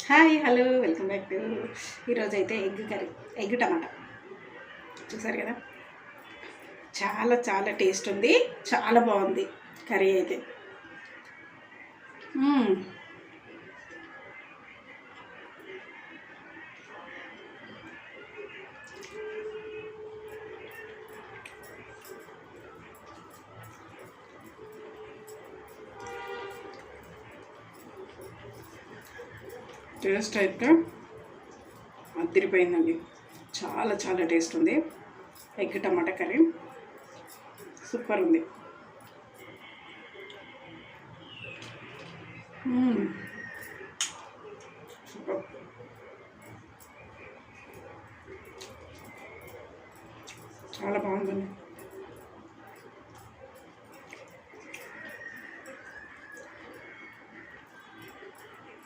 Hi hello welcome back to ఈరోజు అయితే egg curry, egg టమాటా. చూసారు కదా, చాలా చాలా టేస్ట్ ఉంది, చాలా బాగుంది కర్రీ అయితే. టేస్ట్ అయితే అదిరిపోయిందండి, చాలా చాలా టేస్ట్ ఉంది. ఎగ్ టమాటా కర్రీ సూపర్ ఉంది. సూపర్, చాలా బాగుందండి.